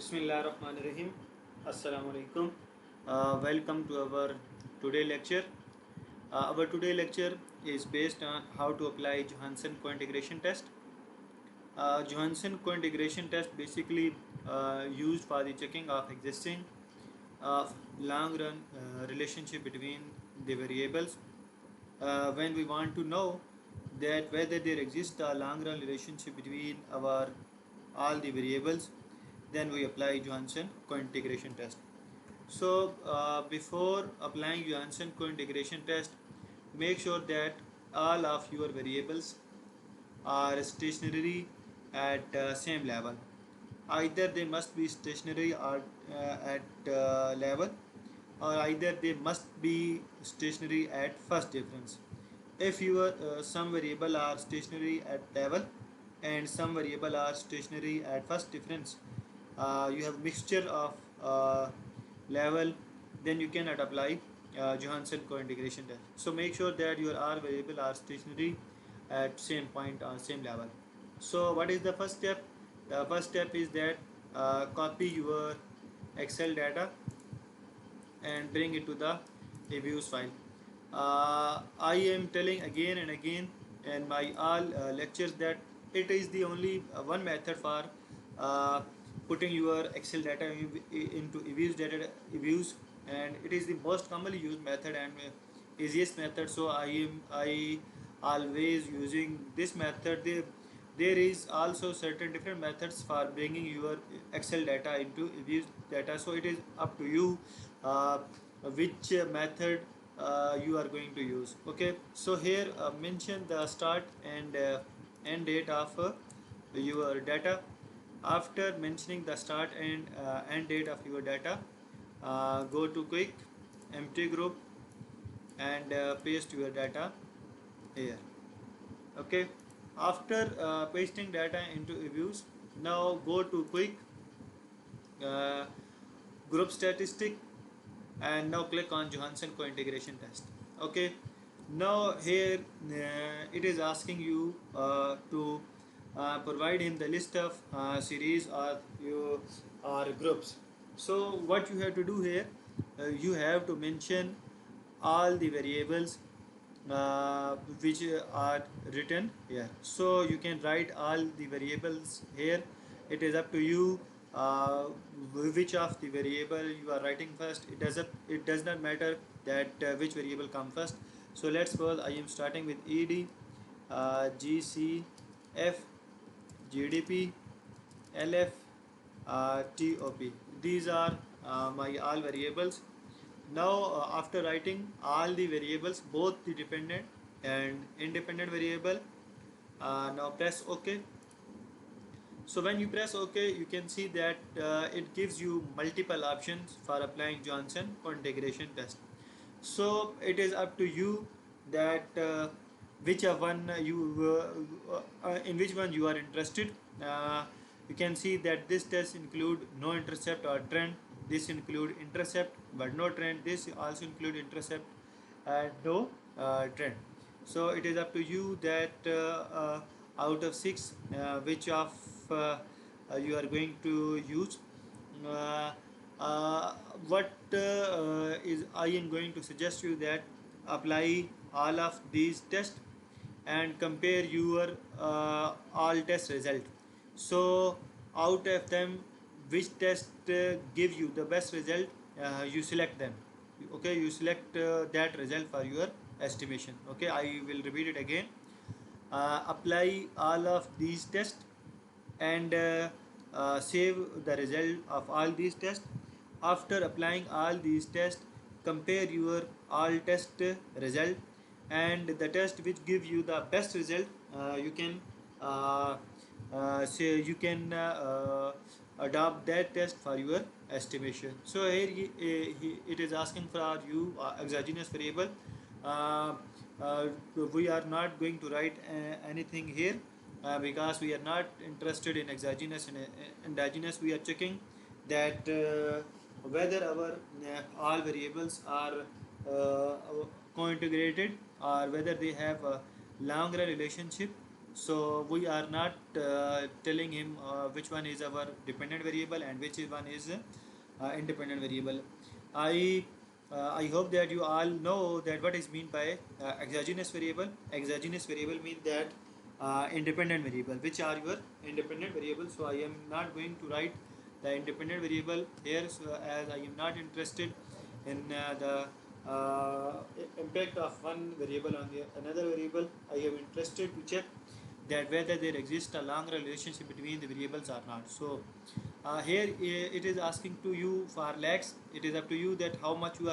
Bismillahirrahmanirrahim. Assalamu alaikum. Welcome to our today lecture. Our today lecture is based on how to apply Johansen co-integration test. Johansen co-integration test basically used for the checking of existing long-run relationship between the variables. When we want to know that whether there exists a long-run relationship between our all the variables, then we apply Johansen co-integration test. So before applying Johansen co-integration test, make sure that all of your variables are stationary at same level. Either they must be stationary or at level, or either they must be stationary at first difference. If your some variable are stationary at level and some variable are stationary at first difference, you have mixture of level, then you cannot apply Johansen co-integration test. So make sure that your R variable are stationary at same point or same level. So what is the first step? The first step is that copy your Excel data and bring it to the reviews file. I am telling again and again in my all lectures that it is the only one method for uh, putting your Excel data into reviews data reviews, and it is the most commonly used method and easiest method. So I always using this method. There is also certain different methods for bringing your Excel data into reviews data. So it is up to you uh, which method you are going to use. Okay, so here mention the start and end date of your data. After mentioning the start and end date of your data, go to quick empty group and paste your data here. Okay, after pasting data into reviews, now go to quick uh, group statistic and now click on Johansen co-integration test. Okay, now here it is asking you to provide him the list of series or groups. So what you have to do here, you have to mention all the variables which are written here. So you can write all the variables here. It is up to you which of the variable you are writing first. It does not matter that which variable come first. So let's suppose I am starting with ED, GCF, GDP, LF, TOP. These are my all variables. Now after writing all the variables, both the dependent and independent variable, now press OK. So when you press OK, you can see that it gives you multiple options for applying Johansen co-integration test. So it is up to you that which one in which one you are interested. You can see that this test include no intercept or trend. This include intercept but no trend. This also include intercept and no trend. So it is up to you that out of six, which of you are going to use. Uh, what is I am going to suggest you that apply all of these tests and compare your all test result. So out of them, which test give you the best result, you select them. Okay, you select that result for your estimation. Okay, I will repeat it again. Apply all of these tests and save the result of all these tests. After applying all these tests, compare your all test result and the test which give you the best result. You can say you can adopt that test for your estimation. So here it is asking for you exogenous variable. uh, we are not going to write anything here because we are not interested in exogenous and endogenous. We are checking that whether our all variables are co-integrated or whether they have a long run relationship So we are not telling him which one is our dependent variable and which one is independent variable. I hope that you all know that what is mean by exogenous variable. Exogenous variable means that independent variable. Which are your independent variables? So I am not going to write the independent variable here, so as I am not interested in the impact of one variable on the another variable. I am interested to check that whether there exists a long relationship between the variables or not. So here it is asking to you for lags. It is up to you that how much you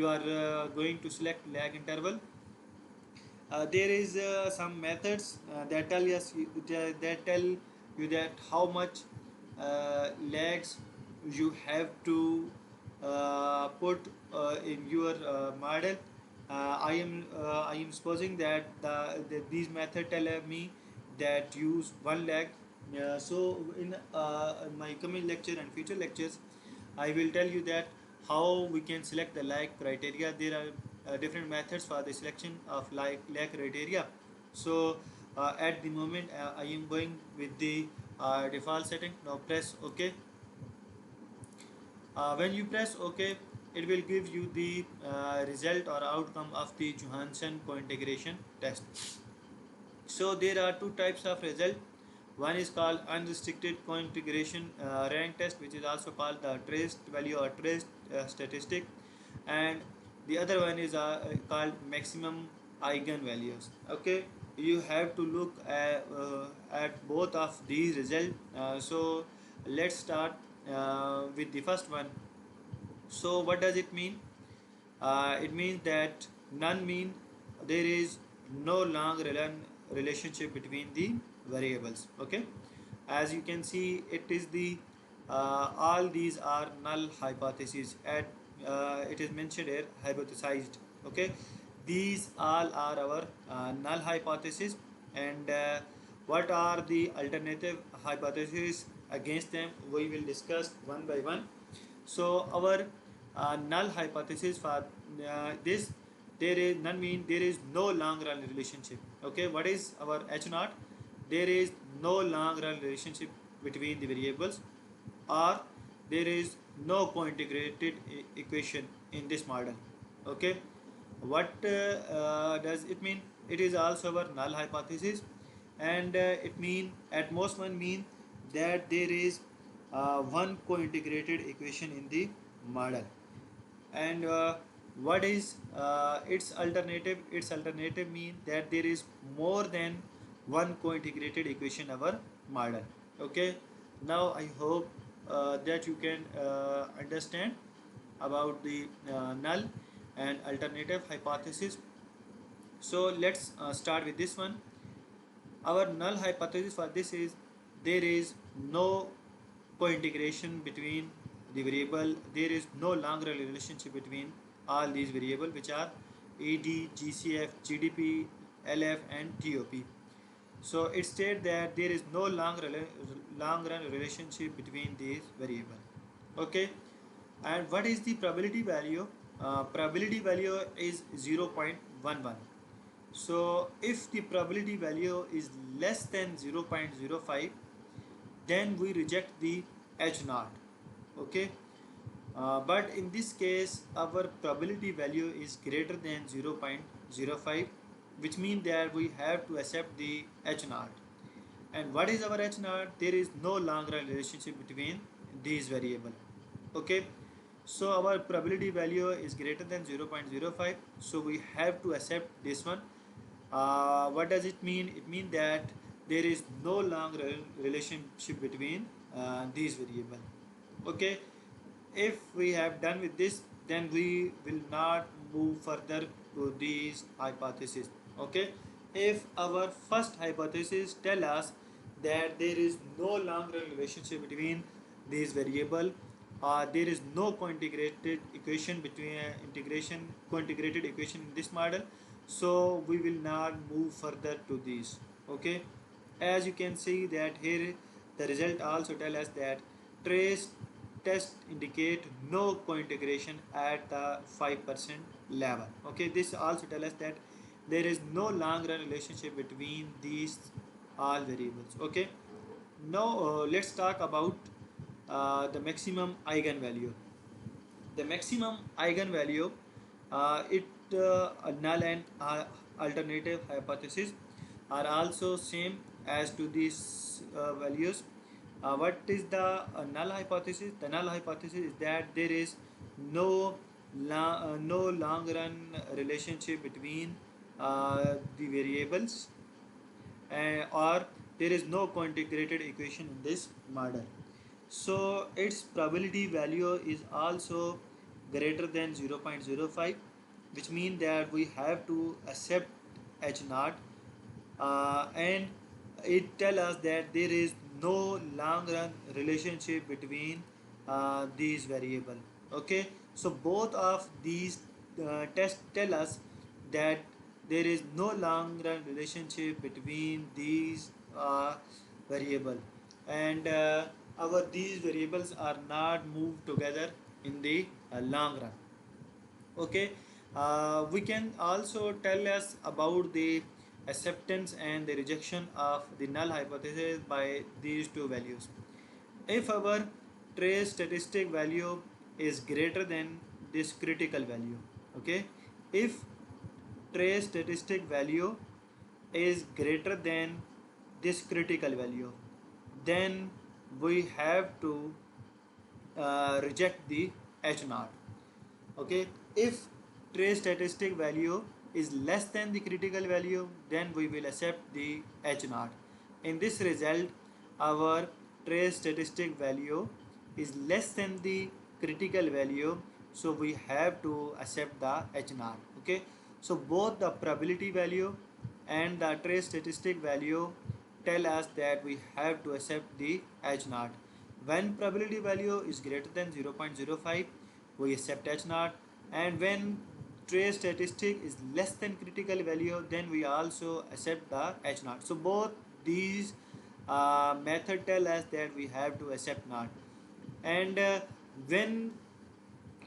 are going to select lag interval. There is some methods that tell you that how much lags you have to put in your model. I am supposing that these method tell me that use one lag. So in my coming lecture and future lectures, I will tell you that how we can select the lag criteria. There are different methods for the selection of lag criteria. So at the moment I am going with the default setting. Now press OK. When you press OK, it will give you the result or outcome of the Johansson cointegration test. So there are two types of result. One is called unrestricted cointegration rank test, which is also called the traced value or traced statistic, and the other one is called maximum eigenvalues. Okay, you have to look at both of these results. So let's start with the first one. So what does it mean? It means that none mean there is no long relationship between the variables. Okay, as you can see, it is the all these are null hypotheses. At it is mentioned here hypothesized. Okay, these all are our null hypotheses, and what are the alternative hypotheses against them? We will discuss one by one. So our null hypothesis for this, there is none mean there is no long run relationship. Okay, what is our H naught? There is no long run relationship between the variables, or there is no co-integrated equation in this model. Okay, what does it mean? It is also our null hypothesis, and it mean at most one mean that there is one co-integrated equation in the model. And what is its alternative? Its alternative mean that there is more than one co-integrated equation in our model. Okay, now I hope that you can understand about the null and alternative hypothesis. So let's start with this one. Our null hypothesis for this is there is no co-integration between the variable. There is no long run relationship between all these variables, which are AD, GCF, GDP, LF and TOP. So it states that there is no long run relationship between these variables. Okay, and what is the probability value? Probability value is 0.11. So if the probability value is less than 0.05, then we reject the H naught. Okay, but in this case our probability value is greater than 0.05, which means that we have to accept the H naught. And what is our H naught? There is no long run relationship between these variables. Okay, so our probability value is greater than 0.05, so we have to accept this one. What does it mean? It means that there is no long relationship between these variables. Okay, if we have done with this, then we will not move further to these hypotheses. Okay, if our first hypothesis tell us that there is no long run relationship between these variable, there is no co-integrated equation between co-integrated equation in this model, so we will not move further to these. Okay, as you can see that here the result also tell us that trace test indicate no co-integration at the 5% level. Okay, this also tell us that there is no long run relationship between these all variables. Okay, now let's talk about the maximum eigenvalue. The maximum eigenvalue, it null and alternative hypothesis are also same as to these values. What is the null hypothesis? The null hypothesis is that there is no long run relationship between the variables, or there is no co-integrated equation in this model. So its probability value is also greater than 0.05, which means that we have to accept H naught, and it tell us that there is no long run relationship between these variable. Okay, so both of these tests tell us that there is no long run relationship between these variable, and our these variables are not moved together in the long run. Okay, we can also tell us about the acceptance and the rejection of the null hypothesis by these two values. If our trace statistic value is greater than this critical value, okay, if trace statistic value is greater than this critical value, then we have to reject the H naught. Okay, if trace statistic value is less than the critical value, then we will accept the H naught. In this result, our trace statistic value is less than the critical value, so we have to accept the H naught. Okay, so both the probability value and the trace statistic value tell us that we have to accept the H naught. When probability value is greater than 0.05, we accept H naught, and when trace statistic is less than critical value, then we also accept the H naught. So both these method tell us that we have to accept naught, and when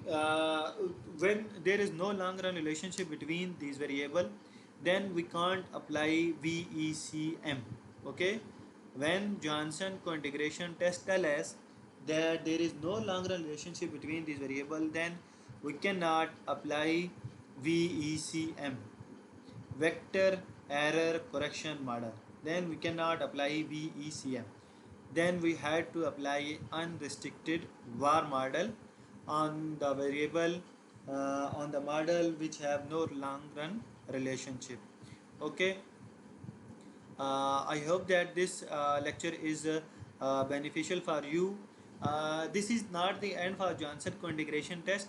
uh, when there is no long run relationship between these variable, then we can't apply VECM. Okay, when Johnson co-integration test tell us that there is no long run relationship between these variable, then we cannot apply VECM, vector error correction model. Then we cannot apply VECM. Then we had to apply unrestricted var model on the variable, on the model which have no long run relationship. Okay, I hope that this lecture is beneficial for you. This is not the end for Johnson co-integration test.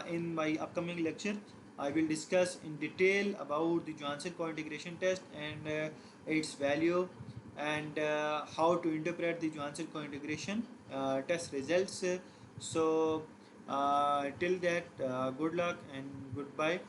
In my upcoming lecture, I will discuss in detail about the Johnson co-integration test and its value, and how to interpret the Johnson co-integration test results. So till that, good luck and goodbye.